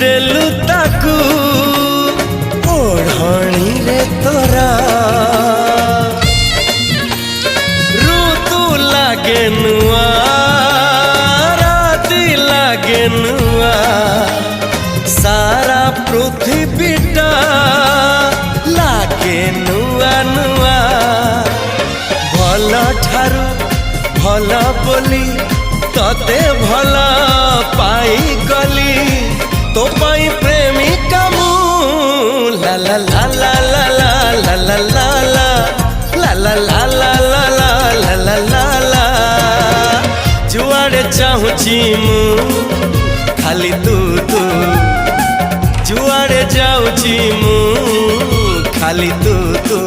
ଦେଲୁ ତାକୁ ଓଢ଼ଣୀରେ ତୋରା ଋତୁ ଲାଗେ ନୂଆ ରାତି ଲାଗେ ନୂଆ सारा पृथ्वीटा लागे नुआ नुआ भल ठारू भल बोली तते भल पाई गली तो पाई प्रेमिका मु ला ला ला ला ला ला ला ला ला ला ला ला ला ला ला ला ला ला जुआड़े चाहूची मु खाली तू तू जुआड़े जाऊची मु खाली तू तू।